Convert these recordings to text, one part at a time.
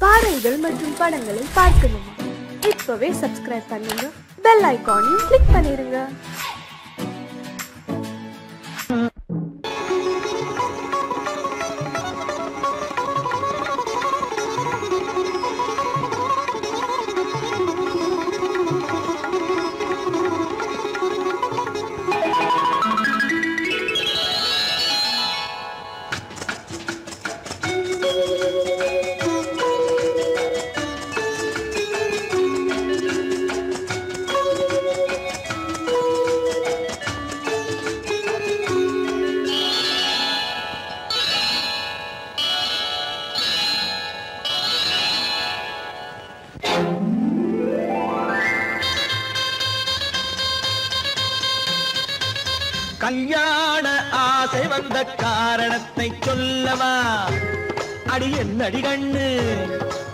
பாடல்கள் மற்றும் படங்களை பார்க்கணுமா? இப்பவே சப்ஸ்கிரைப் பண்ணுங்க, பெல் ஐகானையும் கிளிக் பண்ணிருங்க. கல்யாண ஆசை வந்த காரணத்தை சொல்லவா? அடி என்னடி கண்ணு,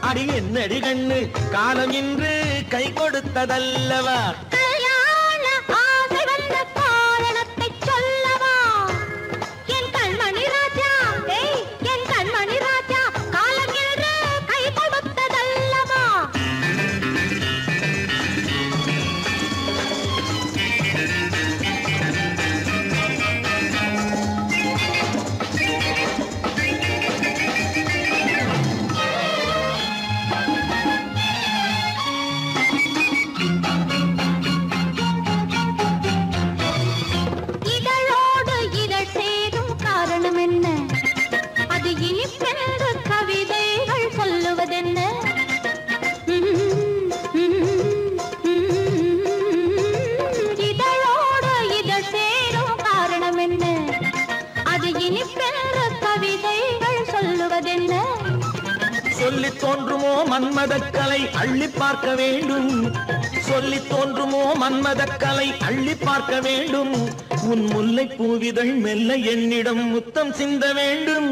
அடி என்னடி கண்ணு, காலம் இன்று கை கொடுத்ததல்லவா? கல்யாண ஆசை வந்த காரணத்தை சொல்லவா? என் கண்மணி ராஜா, என் கண்மணி ராஜா, காலம் இன்று கை கொடுத்ததல்லவா? சொல்லி தோன்றுமோ மன்மதக்கலை அள்ளி பார்க்க வேண்டும், சொல்லி தோன்றுமோ மன்மதக்கலை அள்ளி பார்க்க வேண்டும். உன் முல்லை பூவிதழ் மெல்ல என்னிடம் முத்தம் சிந்த வேண்டும்.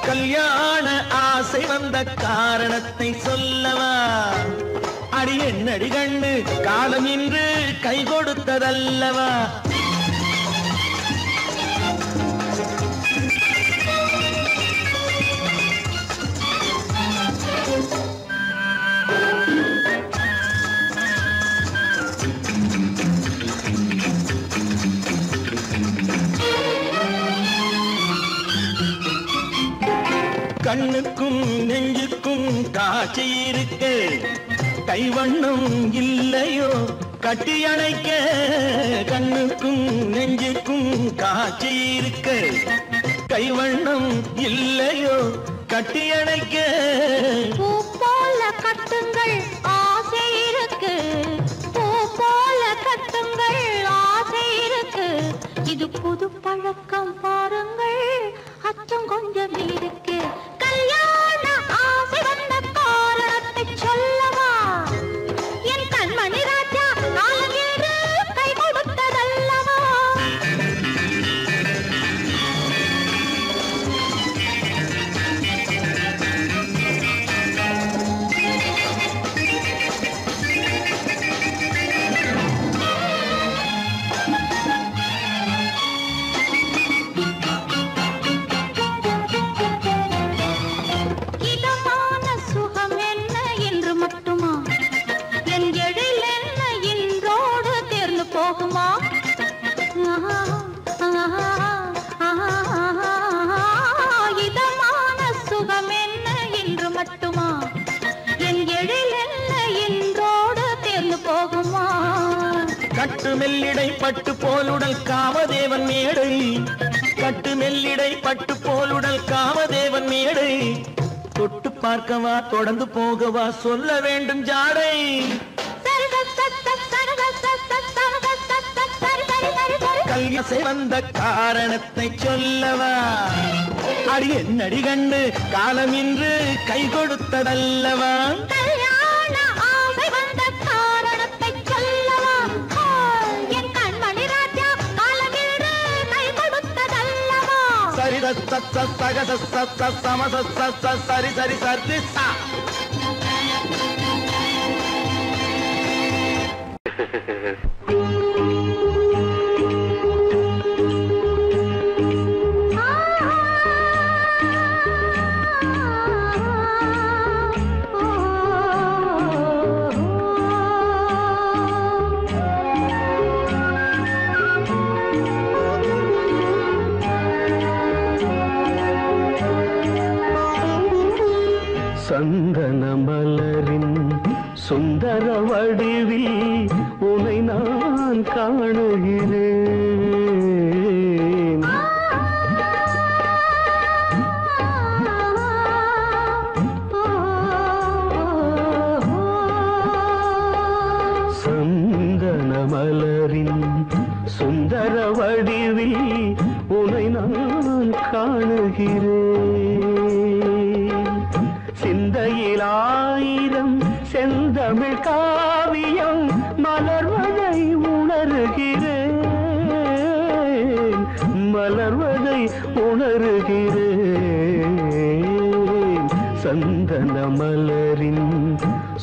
கல்யாண ஆசை வந்த காரணத்தை சொல்லவா? அடி என்னடி கண்டு, காலம் இன்று கை கொடுத்ததல்லவா? கண்ணுக்கும் நெஞ்சுக்கும் காட்சி இருக்க, கைவண்ணம் இல்லையோ கட்டி அணைக்க? கண்ணுக்கும் நெஞ்சுக்கும் காட்சி இருக்க, கைவண்ணம் இல்லையோ கட்டி அணைக்க? பூ போல கட்டுங்கள் ஆசை இருக்கு, பூ போல கட்டுங்கள் ஆசை இருக்கு. இது புது பழக்கம் பாருங்கள், அச்சம் கொஞ்சம் இருக்கு. கல்யாண ஆசை வந்த காரணத்தை சொல்லவா? என் கண்மணி ராஜா, காலம் இன்று கை கொடுத்ததல்லவா? கட்டு மெல்லிடை பட்டு போலுடல் காமதேவன் மேடை, கட்டு மெல்லிடை பட்டு போலுடல் காமதேவன் மேடை. தொட்டு பார்க்கவா தொடர்ந்து போகவா சொல்ல வேண்டும் ஜாடை. கல்யாசை வந்த காரணத்தை சொல்லவா? அடி என்னடி கண்டு, காலம் இன்று கை கொடுத்ததல்லவா? சரி சரி சரி சா. ஆஹா சந்தன மலரின் சுந்தர வடிவில் உனை நான் காணுகிறேன். சந்தன மலரின் சுந்தர வடிவில் உனை நான் காணுகிறேன். சிந்தையில் ஆயிரம் செந்தமிழ் காவியம் மலர்வதை உணர்கிறேன், மலர்வதை உணர்கிறேன். சந்தன மலரின்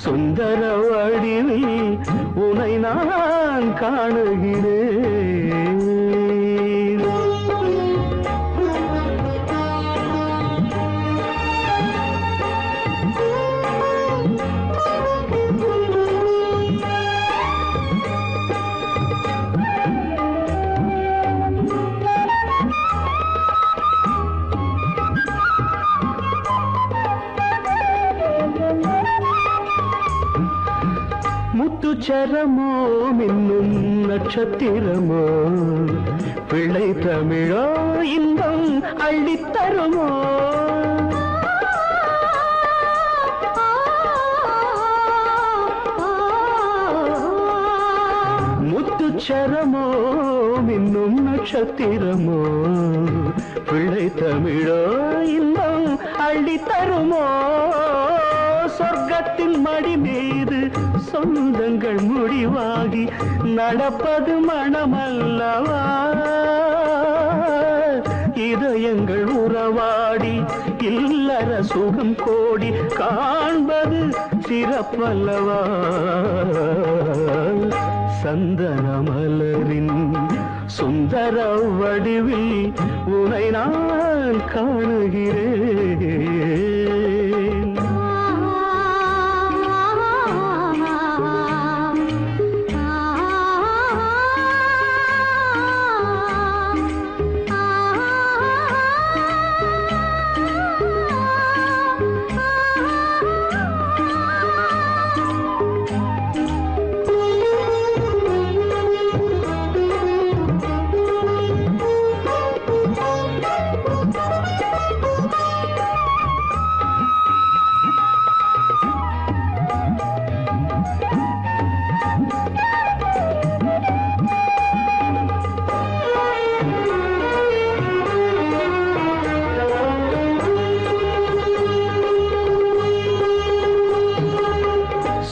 சுந்தர வடிவில் உனை நான் காணுகிறேன். முத்துச்சரமோ மின்னும் நட்சத்திரமோ பிள்ளை தமிழோ இன்பம் அள்ளித்தருமோ. முத்துச்சரமோ மின்னும் நட்சத்திரமோ பிள்ளை தமிழோ இன்பம் அள்ளித்தருமோ. சொர்க்கத்தின் மடி மீது சொந்தங்கள் முடிவாகி நடப்பது மனமல்லவா. இதயங்கள் உறவாடி இல்லற சுகம் கோடி காண்பது சிறப்பல்லவா. சந்தன மலரின் சுந்தர வடிவில் உனை நான் காணுகிறேன்.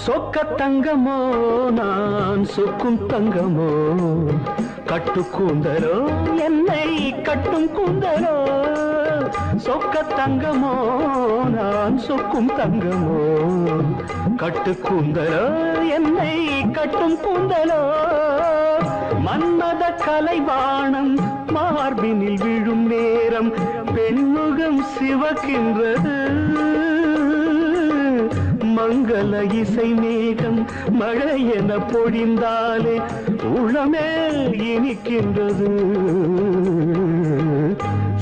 சொக்க தங்கமோ நான் சொக்கும் தங்கமோ கட்டு கூந்தலோ என்னை கட்டும் கூந்தலோ. சொக்க தங்கமோ நான் சொக்கும் தங்கமோ கட்டு கூந்தலோ என்னை கட்டும் கூந்தலோ. மன்மத கலைவாணம் மார்பினில் விழும் நேரம் பெண்முகம் சிவக்கின்றது. மங்கள இசை மேகம் மழை என பொழிந்தாலே உளமே இனிக்கின்றது.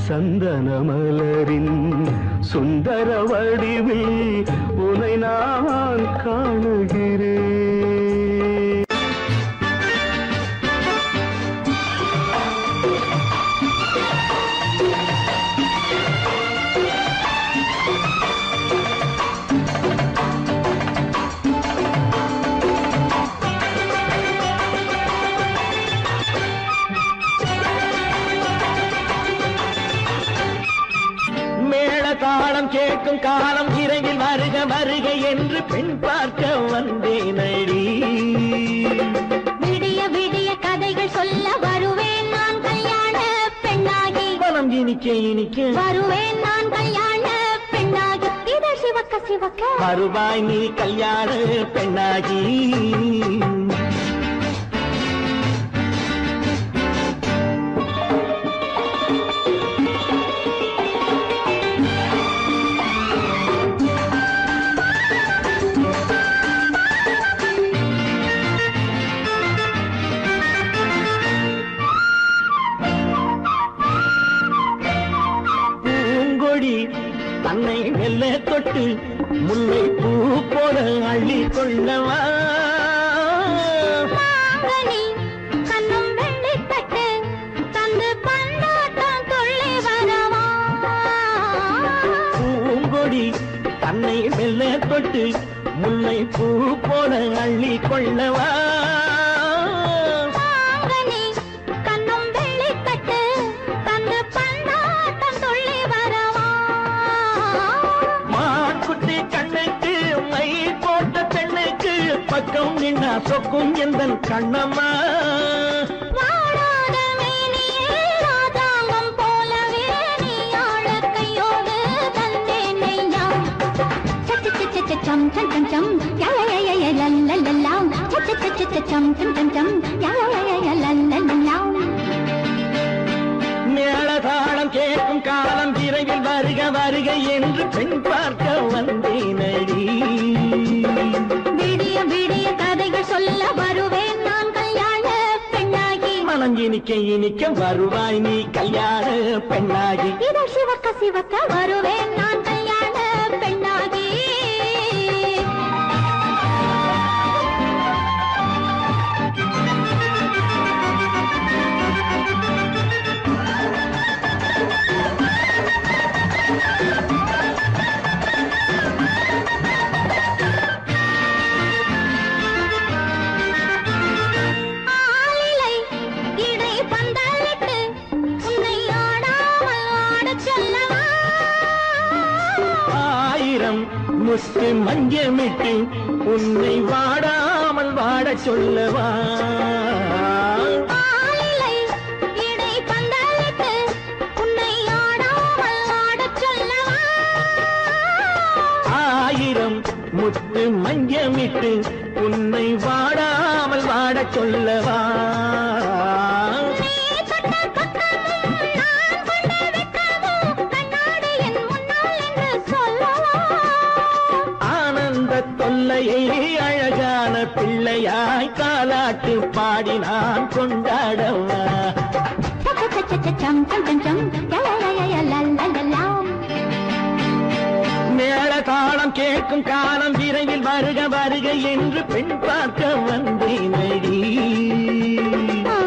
சந்தன மலரின் சுந்தர வடிவில் உனை நான் காணுகிறேன். தாளம் கேட்கும் காலம் இறையில் வருக வருக என்று பெண் பார்க்க வந்தேனடி. விடிய விடிய கதைகள் சொல்ல வருவேன் நான் கல்யாண பெண்ணாகி. மனம் இனிக்க இனிக்க வருவேன் நான் கல்யாண பெண்ணாகி. இதை சிவக்க சிவக்க வருவாய் நீ கல்யாண பெண்ணாகி. தன்னை மெல்ல தொட்டு முல்லை பூ போல அள்ளி கொள்ளவா மாங்கனி கண்ணும் வெள்ளிப்பட்டு தந்து பந்தாட்டம் துள்ளி வரவா பூங்கொடி தன்னை மெல்ல தொட்டு முல்லை பூ போல அள்ளி கொள்ளவா மாங்கனி கண்ணும் வெள்ளிப்பட்டு தந்து பந்தாட்டம் துள்ளி வரவா மாக்குட்டி கண்ணுக்கு மை போட்ட பெண்ணுக்கு பக்கம் நின்னா சொக்கும் எந்தன் கண்ணம்மா வாடாத மேனியே ராஜாங்கம் போலவே நீ ஆழக்கையோடு தந்தேன் நெய்யா சச்ச சம் சம் சம் சம் யா யா யா யா லல்லல்லா சச்ச சம் சம் சம் சம் யா யா யா லல்லல்லா மேளதாளம் கேட்கும் காலம் விரைவில் வருக வருக என்று பெண் பார்க்க வந்தேனடி விடிய விடிய கதைகள் சொல்ல வருவேன் நான் கல்யாண பெண்ணாகி மனம் இனிக்க இனிக்க வருவாய் நீ கல்யாண பெண்ணாகி இதழ் சிவக்க சிவக்க வருவேன் நான் கல்யாண பெண்ணாகி ஆலிலை இடை பந்தலிட்டு உன்னை ஆடாமல் ஆடச் சொல்லவா ஆயிரம் முத்து மஞ்சமிட்டு உன்னை வாடாமல் வாடச் சொல்லவா ஆலிலை இடை பந்தலிட்டு உன்னை ஆடாமல் ஆடச் சொல்லவா ஆயிரம் முத்து மஞ்சமிட்டு உன்னை வாடாமல் வாடச் சொல்லவா நீ தொட்ட பக்கமும் நான் கொண்ட வெட்கமும் கண்ணாடி என் முன்னால் என்று சொல்லவா ஆனந்த தொல்லையை அழகான பிள்ளையாய் காலாட்டு பாடி நான் கொண்டாடவா சம் சம் சம் சம் யா யா யா யா லல்லல்லா மேள தாளம் கேட்கும் காலம் விரைவில் வருக வருக என்று பெண் பார்க்க வந்தேனடி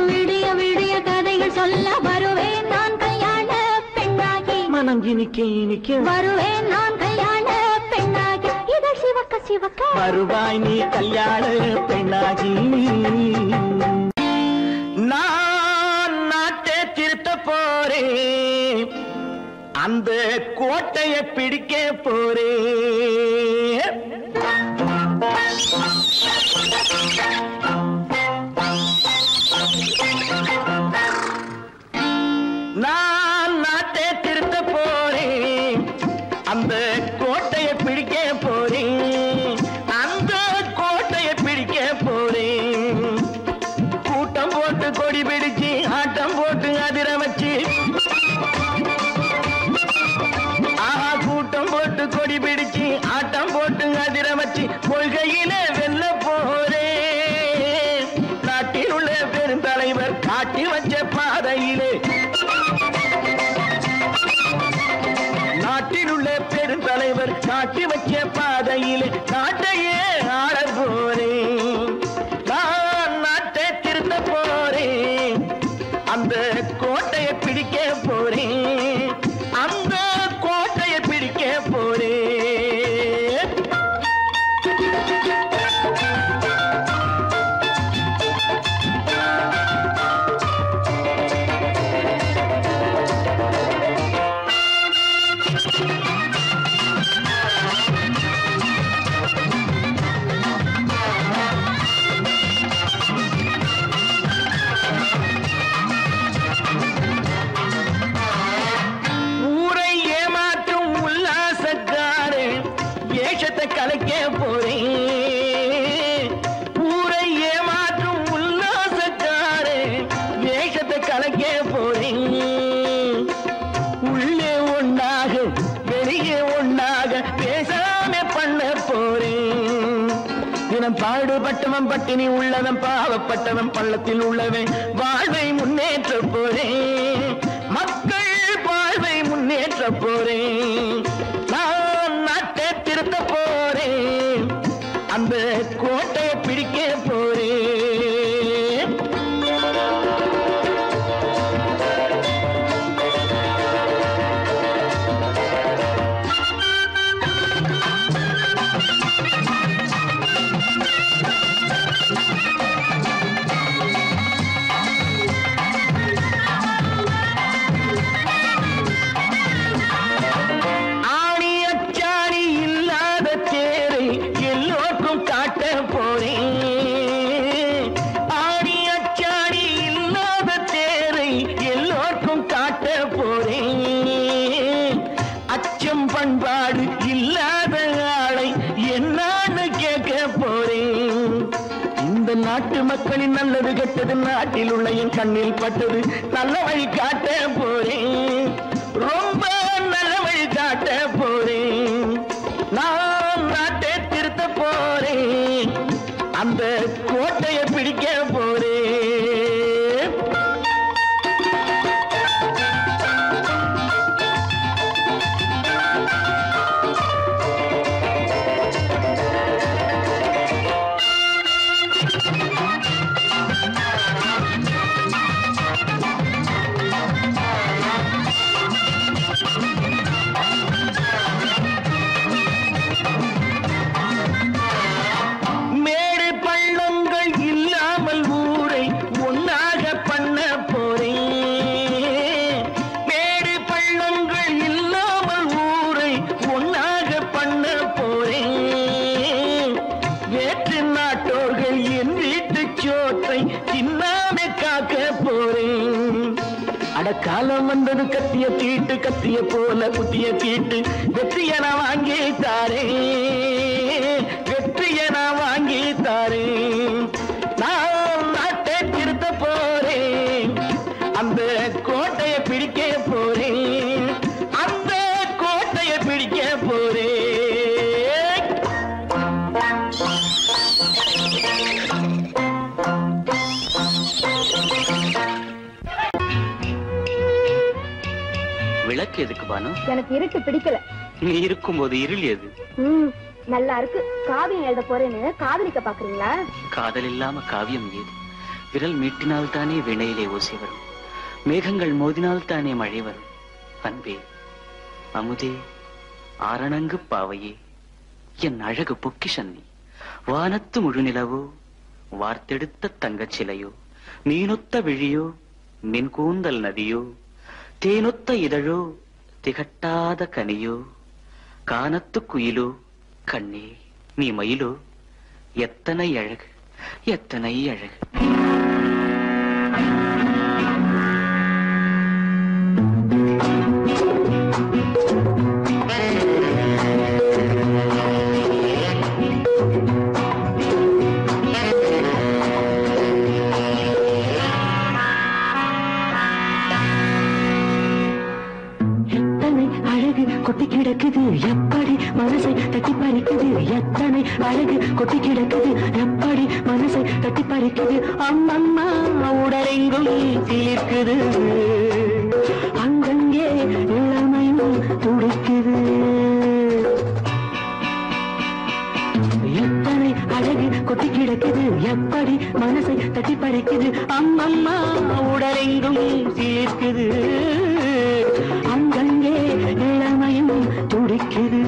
விடிய விடிய கதைகள் சொல்ல வருவேன் நான் கல்யாண பெண்ணாகி மனம் இனிக்க இனிக்க வருவேன் நான் கல்யாண பெண்ணாகி இதழ் சிவக்க சிவக்க வருவாய் நீ கல்யாண பெண்ணாகி நான் நாட்டை திருத்த போறேன் அந்த கோட்டையை பிடிக்க போறேன் நான் நாட்டை திருத்த போறேன் அந்த கோட்டையை பிடிக்க போறேன் அந்த கோட்டையை பிடிக்க போறேன் கூட்டம் போட்டு கொடி பிடிச்சு ஆட்டம் போட்டு அதிர வச்சு கூட்டம் போட்டு கொடி பிடிச்சு ஆட்டம் போட்டு அதிர வச்சு கொள்கையில வெல்ல போறேன் நாட்டில் உள்ள பெருந்தலைவர் காட்டி வச்ச பாதையிலே நாட்டில் உள்ள பெருந்தலைவர் காட்டி வச்ச பாதையிலே நாட்டையே ஆள போறேன் நான் நாட்டை திருத்த போறேன் அந்த கோட்டையை பிடிக்க போறேன் அந்த கோட்டையை பிடிக்க போறேன் ஊரை ஏமாற்றும் உல்லாசக்காரே வேஷத்தை கலைக்க போறேன் ஊரை ஏமாற்றும் உல்லாசக்காரே வேஷத்தை கலைக்க போறேன் உள்ளே ஒண்ணாக வெளியே ஒண்ணாக பேசாம பண்ண போறேன் தினம் பாடுபட்டவன் பட்டினி உள்ளவன் பாவப்பட்டவன் பள்ளத்தில் உள்ளவன் வாழ்வை முன்னேற்ற போறேன் மக்கள் வாழ்வை முன்னேற்ற போறேன் நான் நாட்டை திருத்த போறேன் பண்பாடு இல்லாத ஆளை என்னான்னு கேட்க போறேன். இந்த நாட்டு மக்களின் நல்லது கெட்டது நாட்டில் உள்ள என் கண்ணில் பட்டது நல்ல வழி காட்ட போறேன். ரொம்ப நல்ல வழி காட்ட போறேன். நான் நாட்டை திருத்த போறேன். அந்த கோட்டையை பிடிக்க போறேன். காலம் வந்தது கத்திய தீட்டு கத்திய போல குத்திய தீட்டு வெற்றிய நான் வாங்கி தாரேன். வெற்றிய நான் வாங்கி தாரேன். நான் நாட்டை திருத்த போறேன். அந்த கோட்டையை பிடிக்க போறேன். அந்த கோட்டையை பிடிக்க போறேன். விளக்கு எதுக்கு பானு? எனக்கு இருட்டு பிடிக்கல. நீ இருக்கும்போது இருள் எது? நல்லா இருக்கு. காவியம் எழுத போறேன்னு காதலிக்க பாக்குறீங்களா? காதல் இல்லாம காவியம் ஏது? விரல் மீட்டினால் தானே வினையிலே ஓசை வரும். மேகங்கள் மோதினால் தானே மழை வரும். அன்பே, அமுதே, ஆரணங்கு பாவையே, என் அழகு பொக்கிஷன்னி. வானத்து முழுநிலவோ, வார்த்தெடுத்த தங்கச் சிலையோ, மீனொத்த விழியோ, மின் கூந்தல் நதியோ, தேனொத்த இதழோ, திகட்டாத கனியோ, கானத்து குயிலோ, கண்ணே நீ மயிலோ, எத்தனை அழகு, எத்தனை அழகு. கொட்டி கிடக்குது எப்படி மனசை தட்டி பறிக்குது. எத்தனை அழகு கொட்டி கிடக்குது எப்படி மனசை தட்டி பறிக்குது. அம்மம்மா உடலெங்கும் சிலிர்க்குது. அங்கங்கே இளமையும் துடிக்குது. எத்தனை அழகு கொட்டி கிடக்குது எப்படி மனசை தட்டி பறிக்குது. அம்மம்மா உடலெங்கும் சிலிர்க்குது. அங்கங்கே இளமையும் துடிக்குது.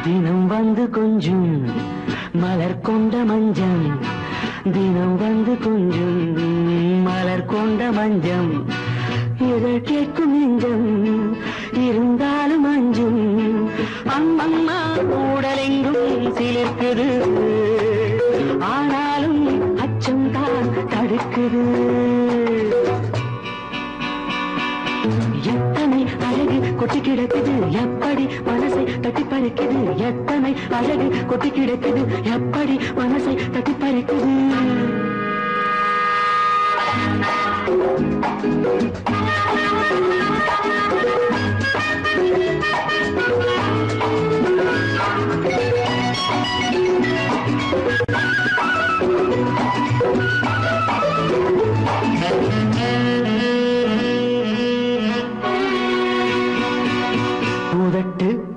தினம் வந்து கொஞ்சம் மலர் கொண்ட மஞ்சம். தினம் வந்து கொஞ்சம் மலர் கொண்ட மஞ்சம். இதழ் கேட்கும் நெஞ்சம் இருந்தாலும் அஞ்சும். அம்மம்மா உடலெங்கும் சிலிர்க்குது. ஆனாலும் அச்சம் தான் தடுக்குது. எத்தனை அழகு கொட்டி கிடக்குது எப்படி மனசை தட்டி பறிக்குது. எத்தனை அழகு கொட்டி கிடக்குது எப்படி மனசை தட்டி பறிக்குது.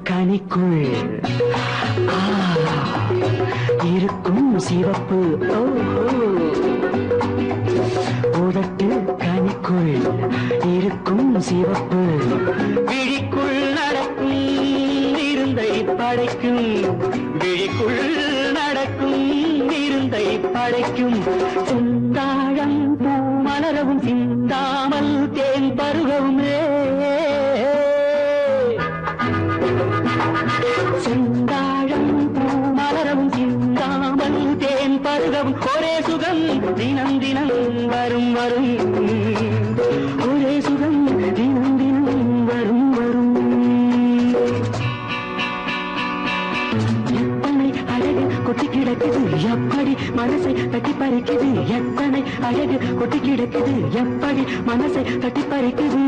கனிக்குள் இருக்கும் சிவப்பு. உதட்டு கனிக்குள் இருக்கும் சிவப்பு. விழிக்குள் நடக்கும் இருந்தை படைக்கும். விழிக்குள் நடக்கும் இருந்தை படைக்கும். சிந்தாழம் பூ மலரவும் சிந்தாமல் தேன் பருகவுமே. செந்தாழம் பூ மலரவும் சிந்தாமல் தேன் பருகவும் ஒரே சுகம் தினம் தினம் வரும் வரும் ஒரே சுகம் தினம் தினம் வரும் வரும் எத்தனை அழகு கொட்டி கிடக்குது எப்படி மனசை தட்டி பறிக்குது எத்தனை அழகு கொட்டி கிடக்குது எப்படி மனசை தட்டி பறிக்குது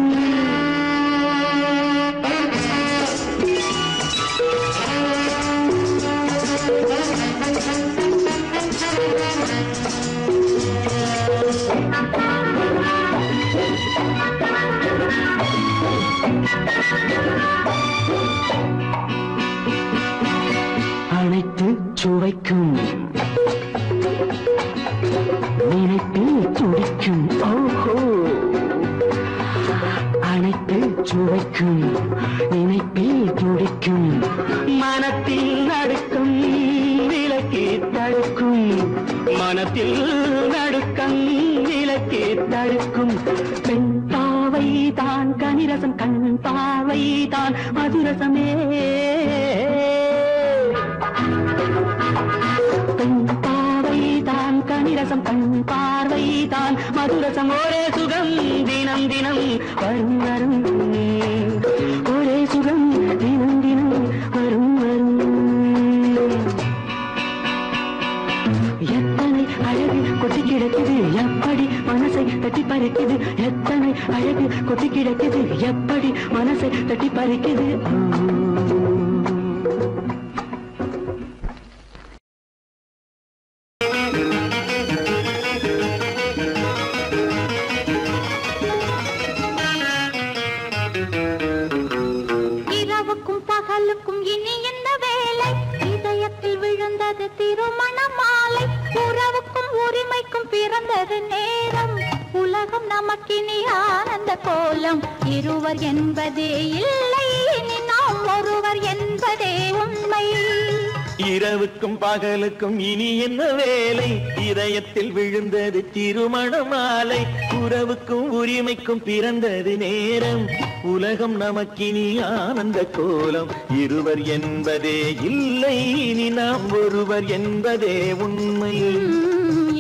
அனைத்து சுவைக்கும் நினைப்பில் துடிக்கும் ஓஹோ அனைத்து சுவைக்கும் நினைப்பில் துடிக்கும் மனத்தில் நடுக்கும் விலக்கி தடுக்கும் மனத்தில் நடுக்கம் விலக்கி தடுக்கும் பெண் பாவை தான் கனிரசம் கண் பாவை தான் மதுரசமே பெண் பாவை தான் கனிரசம் கண் பார்வை தான் மதுரசம் ஒரே சுகம் தினம் தினம் வரும் வரும் ஒரே சுகம் தினம் தினம் வரும் வரும் எத்தனை அழகு கொட்டி கிடக்குது எப்படி மனசை தட்டி பறிக்குது எத்தனை அழகு கொட்டி கிடக்குது எப்படி மனசை தட்டி பறிக்குது இரவுக்கும் பகலுக்கும் இனி என்ன வேலை இதயத்தில் விழுந்தது திருமண மாலை உறவுக்கும் உரிமைக்கும் பிறந்தது நேரம் உலகம் நமக்கினி ஆனந்த கோலம் இருவர் என்பதே இல்லை இனி நாம் ஒருவர் என்பதே உண்மை இரவுக்கும் பகலுக்கும் இனி என்ன வேலை இதயத்தில் விழுந்தது திருமண மாலை உறவுக்கும் உரிமைக்கும் பிறந்தது நேரம் உலகம் நமக்கினி ஆனந்த கோலம் இருவர் என்பதே இல்லை இனி நாம் ஒருவர் என்பதே உண்மை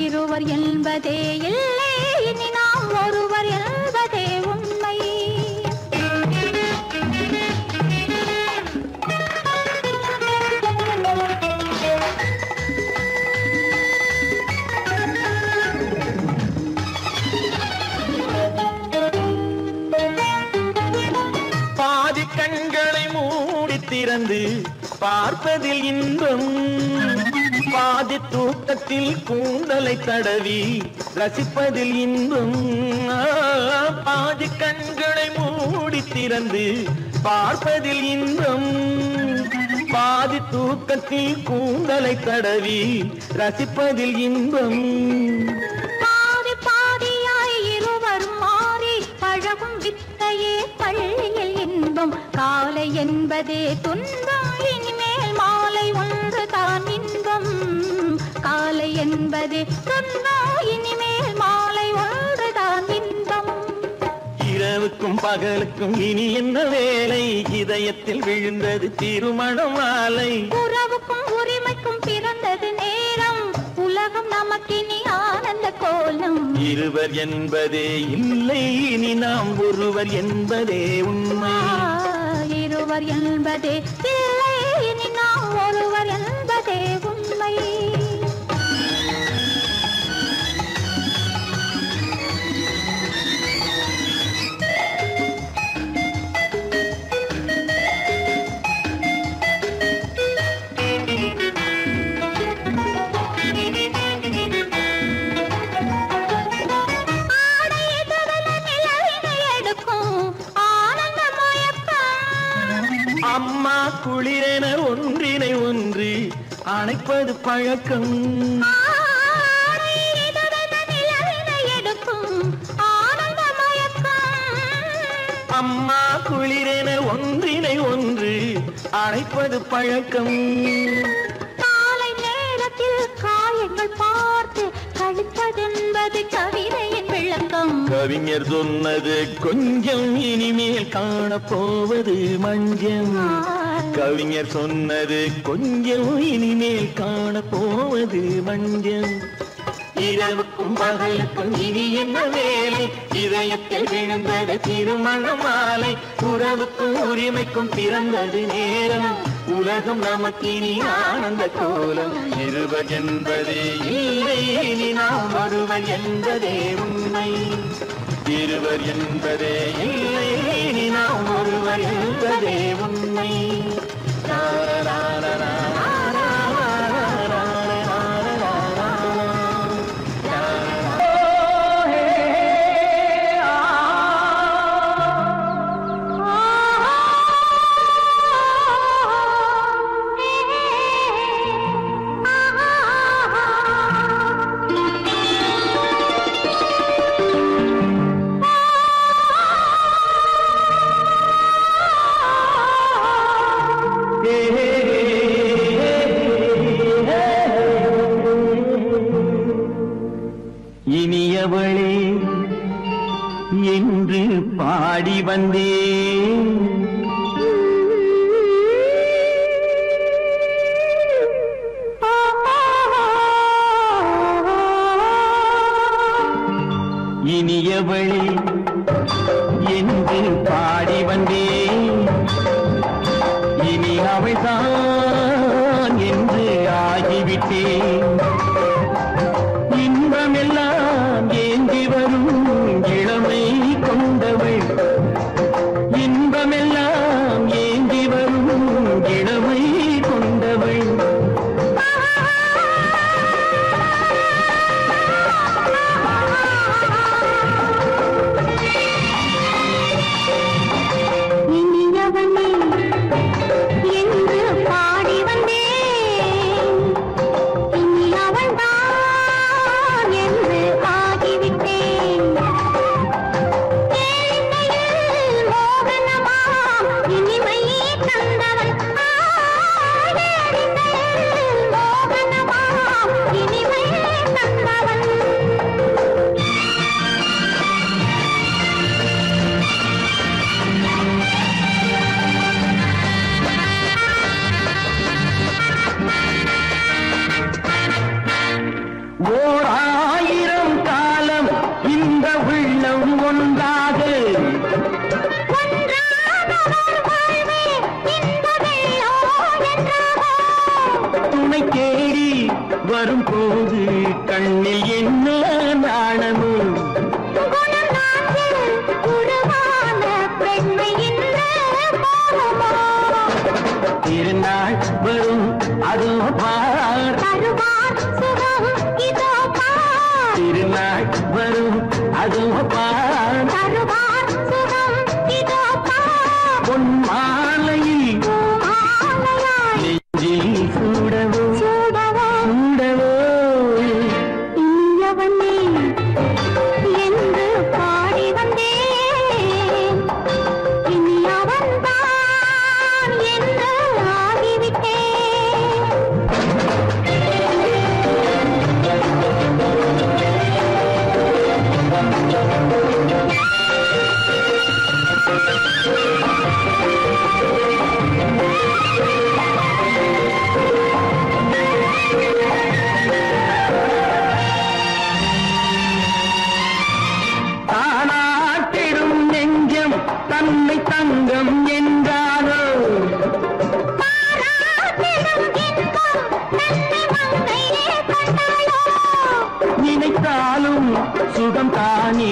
இருவர் என்பதே இல்லை இனி நாம் ஒருவர் என்பதே உண்மை பாதி கண்களை மூடி திறந்து பார்ப்பதில் இன்பம் பாதி தூக்கத்தில் கூந்தலை தடவி ரசிப்பதில் இன்பம் பாதி கண்களை மூடி திறந்து பார்ப்பதில் இன்பம் பாதி தூக்கத்தில் கூந்தலை தடவி ரசிப்பதில் இன்பம் பாதி பாதியாய் இருவர் மாறி பழகும் வித்தையே பள்ளியில் இன்பம் காலை என்பதே துன்பம் இனிமேல் மாலை ஒன்று தான் இன்பம் காலை என்பதே துன்பம் இனிமேல் மாலை ஒன்று தான் இன்பம் இரவுக்கும் பகலுக்கும் இனி என்ன வேலை இதயத்தில் விழுந்தது திருமண மாலை உறவுக்கும் உரிமைக்கும் பிறந்தது நேரம் உலகம் நமக்கினி ஆனந்த கோலம் இருவர் என்பதே இல்லை இனி நாம் ஒருவர் என்பதே உண்மை இருவர் என்பதே இல்லை இனி நாம் ஒருவர் என்பதே உண்மை அம்மா குளிரென ஒன்றினை ஒன்று அணைப்பது பழக்கம் அம்மா குளிரென ஒன்றினை ஒன்று அணைப்பது பழக்கம் காலை நேரத்தில் காயங்கள் பார்த்து கழிப்பதென்பது கவிதையின் விளக்கம் கவிஞர் சொன்னது கொஞ்சம் இனிமேல் காணப்போவது மஞ்சம் கவிஞர் சொன்னது கொஞ்சம் இனிமேல் காணப்போவது மஞ்சம் இரவுக்கும் பகலுக்கும் இனி என்ன வேலை இதயத்தில் விழுந்தது திருமண மாலை உறவுக்கும் உரிமைக்கும் பிறந்தது நேரம் உலகம் நமக்கினி ஆனந்த கோலம் இருவர் என்பதே இல்லை இனி நாம் ஒருவர் என்பதே உண்மை இருவர் என்பதே இல்லை இனி நாம் ஒருவர் என்பதே உண்மை இனியவளே என்று பாடி வந்தேன் இனியவளே என்று பாடி வந்தேன் இனி அவள்தான் என்று ஆகிவிட்டேன் இன்பமெல்லாம் ஏந்தி வரும் இளமை கொண்டவள் இன்பமெல்லாம் ஏந்தி வரும் இளமை கொண்டவள் இனியவனே என்று பாடி வந்தேன் இனி அவள்தான் என்று ஆகிவிட்டேன் ஏழையில் மோகனமாம் இனிமை தந்தவன் ஏழையில் மோகனமாம் இனிமை தந்தவன் ஓர் ஆயிரம் காலம் இந்த உள்ளம் ஒன்றாக துணை தேடி வரும்போது கண்ணில் என்ன நாணமோ திருநாள் வரும் அதோ பார் திருநாள் வரும் அதோ பார் பொன் மாலையில் நெஞ்சில் சூடவோ சூடவோ இனியவனே என்று பாடி வந்தேன் இனி அவன்தான் என்று ஆகிவிட்டேன் தானாட்டிடும் நெஞ்சம் தன்னை தங்கம் என்றாரோ நினைத்தாலும் சுகம் தானே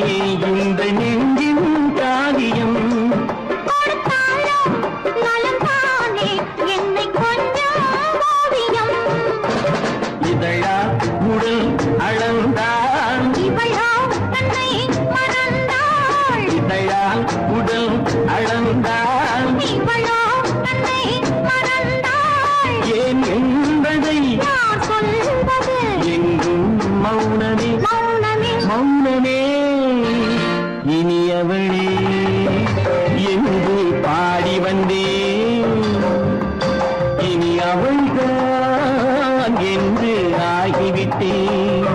இந்த நெஞ்சின் காரியம் இதழா உடல் அளந்தால் இதழால் உடல் அளந்தால் ஏன் என்பதை எங்கும் மௌனமே மௌனமே இனியவளே என்று பாடி வந்தேன் இனி அவள்தான் என்று ஆகிவிட்டேன்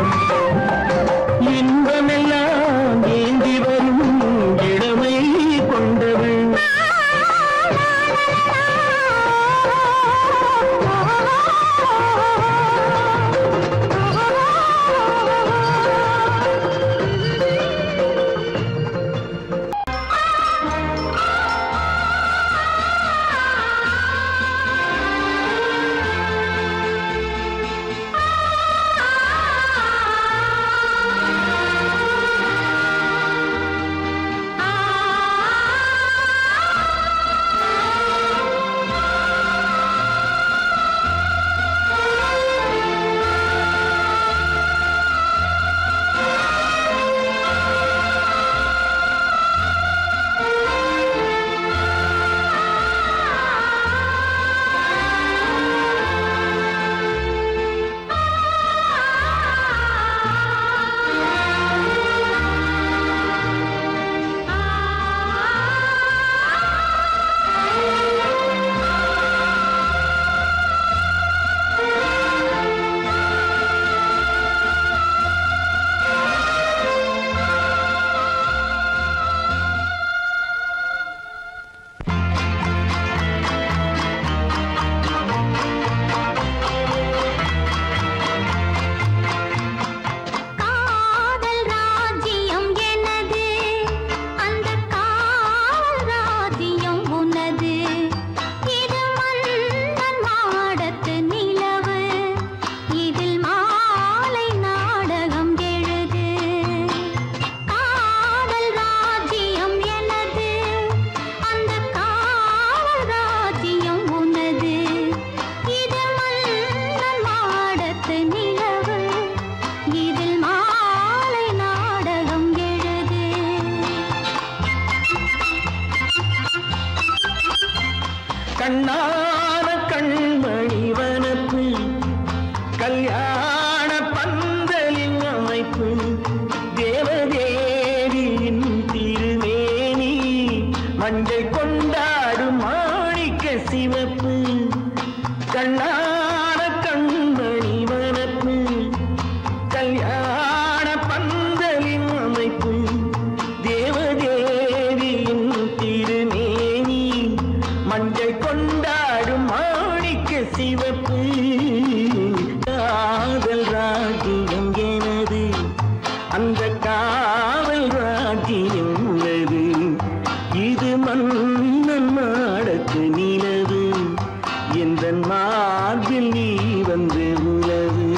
மஞ்சள் கொண்டாடும் மாணிக்க சிவப்பு கண்ணான கண்மணி வனப்பு கல்யாண பந்தலின் அமைப்பு தேவதேவியின் திருமேனி மஞ்சள் கொண்டாடும் மாணிக்க சிவப்பு காதல் ராஜ்யம் எனது அந்த காவல் ராஜ்யம் உள்ளது இது மன்னன் மாடத்து நிலவு எந்த மார்பில் நீ வந்து உலவு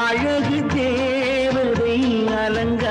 அழகு தேவதை அலங்க